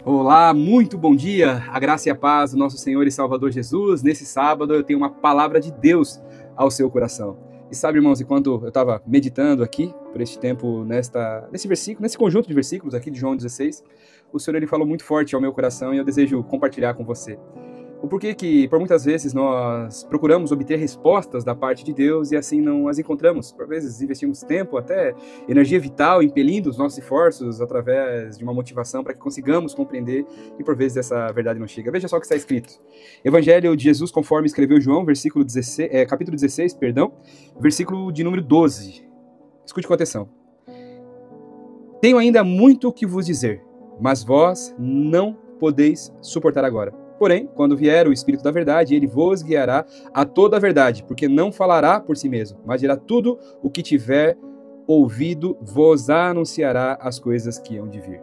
Olá, muito bom dia, a graça e a paz do nosso Senhor e Salvador Jesus. Nesse sábado eu tenho uma palavra de Deus ao seu coração. E sabe, irmãos, enquanto eu estava meditando aqui, por este tempo, nesse versículo, nesse conjunto de versículos aqui de João 16, o Senhor ele falou muito forte ao meu coração e eu desejo compartilhar com você. O porquê que, por muitas vezes, nós procuramos obter respostas da parte de Deus e assim não as encontramos. Por vezes investimos tempo, até energia vital, impelindo os nossos esforços através de uma motivação para que consigamos compreender e por vezes essa verdade não chega. Veja só o que está escrito. Evangelho de Jesus, conforme escreveu João, capítulo 16, versículo de número 12. Escute com atenção. Tenho ainda muito o que vos dizer, mas vós não podeis suportar agora. Porém, quando vier o Espírito da Verdade, ele vos guiará a toda a verdade, porque não falará por si mesmo, mas dirá tudo o que tiver ouvido, vos anunciará as coisas que hão de vir.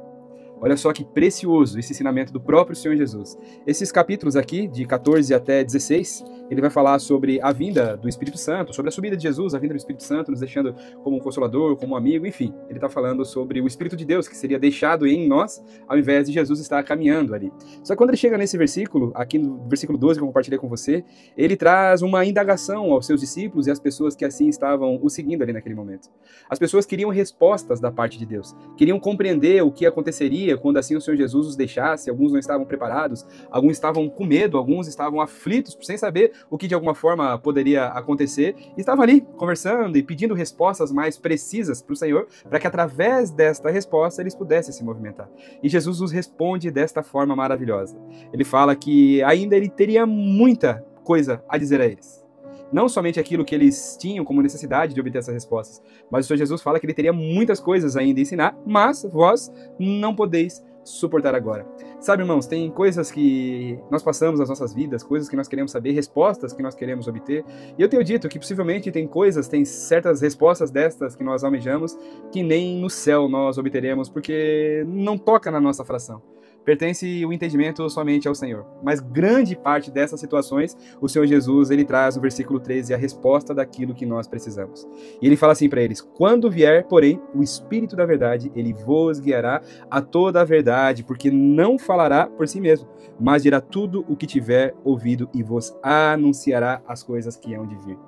Olha só que precioso esse ensinamento do próprio Senhor Jesus. Esses capítulos aqui, de 14 até 16, ele vai falar sobre a vinda do Espírito Santo, sobre a subida de Jesus, a vinda do Espírito Santo, nos deixando como um consolador, como um amigo, enfim. Ele está falando sobre o Espírito de Deus, que seria deixado em nós, ao invés de Jesus estar caminhando ali. Só que quando ele chega nesse versículo, aqui no versículo 12, que eu compartilhei com você, ele traz uma indagação aos seus discípulos e às pessoas que assim estavam o seguindo ali naquele momento. As pessoas queriam respostas da parte de Deus, queriam compreender o que aconteceria quando assim o Senhor Jesus os deixasse. Alguns não estavam preparados, alguns estavam com medo, alguns estavam aflitos, sem saber o que de alguma forma poderia acontecer, e estavam ali conversando e pedindo respostas mais precisas para o Senhor, para que através desta resposta eles pudessem se movimentar. E Jesus os responde desta forma maravilhosa. Ele fala que ainda ele teria muita coisa a dizer a eles. Não somente aquilo que eles tinham como necessidade de obter essas respostas, mas o Senhor Jesus fala que ele teria muitas coisas ainda a ensinar, mas vós não podeis suportar agora. Sabe, irmãos, tem coisas que nós passamos nas nossas vidas, coisas que nós queremos saber, respostas que nós queremos obter, e eu tenho dito que possivelmente tem certas respostas destas que nós almejamos, que nem no céu nós obteremos, porque não toca na nossa fração. Pertence o entendimento somente ao Senhor. Mas grande parte dessas situações, o Senhor Jesus, ele traz no versículo 13 a resposta daquilo que nós precisamos. E ele fala assim para eles: quando vier, porém, o Espírito da Verdade, ele vos guiará a toda a verdade, porque não falará por si mesmo, mas dirá tudo o que tiver ouvido e vos anunciará as coisas que hão de vir.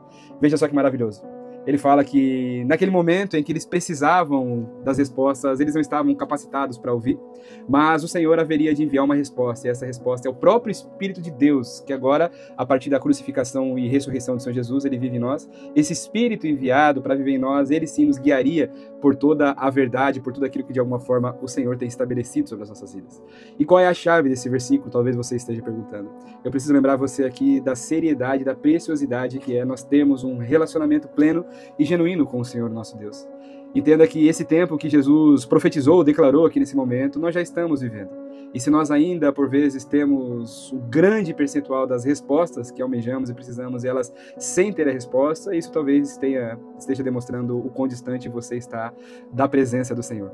Veja só que maravilhoso. Ele fala que naquele momento em que eles precisavam das respostas, eles não estavam capacitados para ouvir, mas o Senhor haveria de enviar uma resposta, e essa resposta é o próprio Espírito de Deus, que agora, a partir da crucificação e ressurreição de São Jesus, ele vive em nós. Esse Espírito enviado para viver em nós, ele sim nos guiaria por toda a verdade, por tudo aquilo que de alguma forma o Senhor tem estabelecido sobre as nossas vidas. E qual é a chave desse versículo? Talvez você esteja perguntando. Eu preciso lembrar você aqui da seriedade, da preciosidade que é nós termos um relacionamento pleno e genuíno com o Senhor nosso Deus. Entenda que esse tempo que Jesus profetizou, declarou aqui nesse momento, nós já estamos vivendo. E se nós ainda, por vezes, temos um grande percentual das respostas que almejamos e precisamos, e elas sem ter a resposta, isso talvez esteja demonstrando o quão distante você está da presença do Senhor.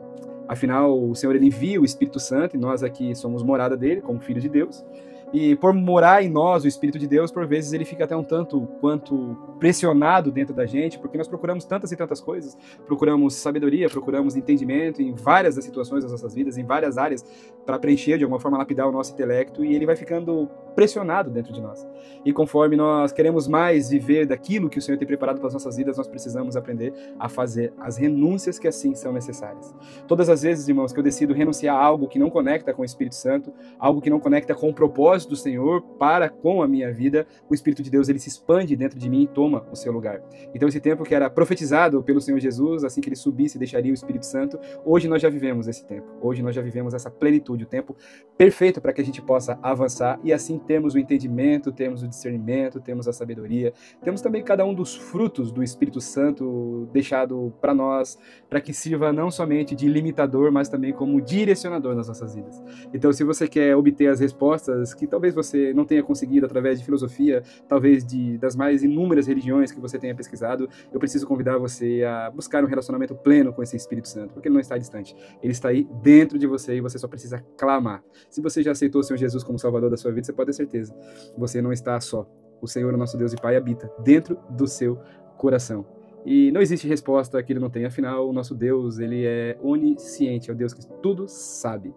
Afinal, o Senhor ele envia o Espírito Santo, e nós aqui somos morada dele, como filhos de Deus. E por morar em nós o Espírito de Deus, por vezes ele fica até um tanto quanto pressionado dentro da gente, porque nós procuramos tantas e tantas coisas, procuramos sabedoria, procuramos entendimento em várias das situações das nossas vidas, em várias áreas, para preencher, de alguma forma, lapidar o nosso intelecto, e ele vai ficando pressionado dentro de nós. E conforme nós queremos mais viver daquilo que o Senhor tem preparado para as nossas vidas, nós precisamos aprender a fazer as renúncias que assim são necessárias. Todas as vezes, irmãos, que eu decido renunciar a algo que não conecta com o Espírito Santo, algo que não conecta com o propósito do Senhor para com a minha vida, o Espírito de Deus ele se expande dentro de mim e toma o seu lugar. Então esse tempo que era profetizado pelo Senhor Jesus, assim que ele subisse deixaria o Espírito Santo, hoje nós já vivemos esse tempo. Hoje nós já vivemos essa plenitude, o tempo perfeito para que a gente possa avançar e assim temos o entendimento, temos o discernimento, temos a sabedoria, temos também cada um dos frutos do Espírito Santo deixado para nós, para que sirva não somente de limitador, mas também como direcionador nas nossas vidas. Então se você quer obter as respostas que talvez você não tenha conseguido através de filosofia, talvez das mais inúmeras religiões que você tenha pesquisado, eu preciso convidar você a buscar um relacionamento pleno com esse Espírito Santo, porque ele não está distante, ele está aí dentro de você e você só precisa clamar. Se você já aceitou o Senhor Jesus como Salvador da sua vida, você pode ter certeza, você não está só. O Senhor, o nosso Deus e Pai, habita dentro do seu coração. E não existe resposta que ele não tem, afinal, o nosso Deus, ele é onisciente, é o Deus que tudo sabe.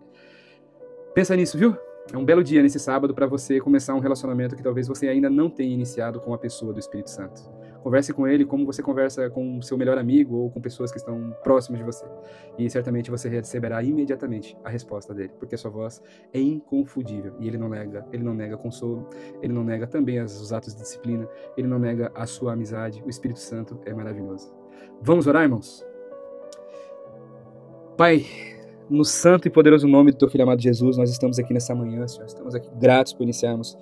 Pensa nisso, viu? É um belo dia nesse sábado para você começar um relacionamento que talvez você ainda não tenha iniciado com a pessoa do Espírito Santo. Converse com ele como você conversa com o seu melhor amigo ou com pessoas que estão próximas de você. E certamente você receberá imediatamente a resposta dele, porque a sua voz é inconfundível e ele não nega consolo, ele não nega também os atos de disciplina, ele não nega a sua amizade. O Espírito Santo é maravilhoso. Vamos orar, irmãos? Pai, no santo e poderoso nome do teu Filho amado Jesus, nós estamos aqui nessa manhã, Senhor. Estamos aqui gratos por iniciarmos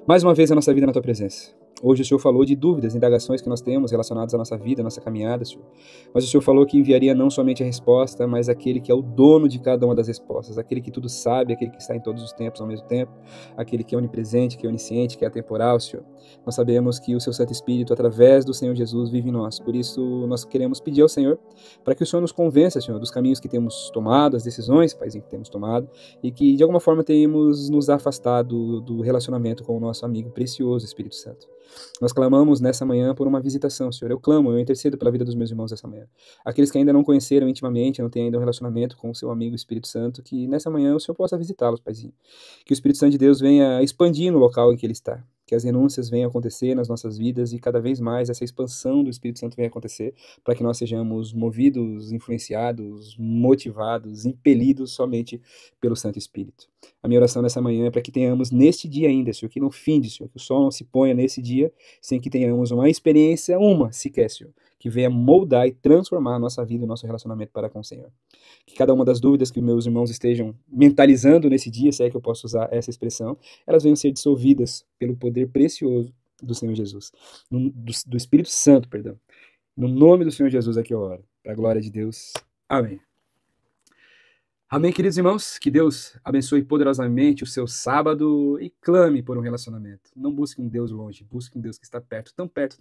mais uma vez a nossa vida na tua presença. Hoje o Senhor falou de dúvidas, indagações que nós temos relacionadas à nossa vida, à nossa caminhada, Senhor. Mas o Senhor falou que enviaria não somente a resposta, mas aquele que é o dono de cada uma das respostas, aquele que tudo sabe, aquele que está em todos os tempos ao mesmo tempo, aquele que é onipresente, que é onisciente, que é atemporal, Senhor. Nós sabemos que o seu Santo Espírito, através do Senhor Jesus, vive em nós. Por isso, nós queremos pedir ao Senhor para que o Senhor nos convença, Senhor, dos caminhos que temos tomado, as decisões, Paizinho, que temos tomado, e que, de alguma forma, tenhamos nos afastado do relacionamento com o nosso amigo precioso, Espírito Santo. Nós clamamos nessa manhã por uma visitação, Senhor. Eu intercedo pela vida dos meus irmãos essa manhã. Aqueles que ainda não conheceram intimamente, não têm ainda um relacionamento com o seu amigo Espírito Santo, que nessa manhã o Senhor possa visitá-los, Paizinho. Que o Espírito Santo de Deus venha expandir no local em que ele está. Que as renúncias venham acontecer nas nossas vidas e cada vez mais essa expansão do Espírito Santo venha acontecer para que nós sejamos movidos, influenciados, motivados, impelidos somente pelo Santo Espírito. A minha oração nessa manhã é para que tenhamos neste dia ainda, Senhor, que no fim de, Senhor, que o sol não se ponha nesse dia sem que tenhamos uma experiência, uma sequer, Senhor, que venha moldar e transformar a nossa vida e o nosso relacionamento para com o Senhor. Que cada uma das dúvidas que meus irmãos estejam mentalizando nesse dia, se é que eu posso usar essa expressão, elas venham ser dissolvidas pelo poder precioso do Senhor Jesus, do Espírito Santo, perdão. No nome do Senhor Jesus aqui eu oro. Para a glória de Deus. Amém. Amém, queridos irmãos? Que Deus abençoe poderosamente o seu sábado e clame por um relacionamento. Não busque um Deus longe, busque um Deus que está perto, tão perto,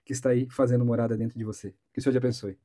que está aí fazendo morada dentro de você. Que o Senhor te abençoe.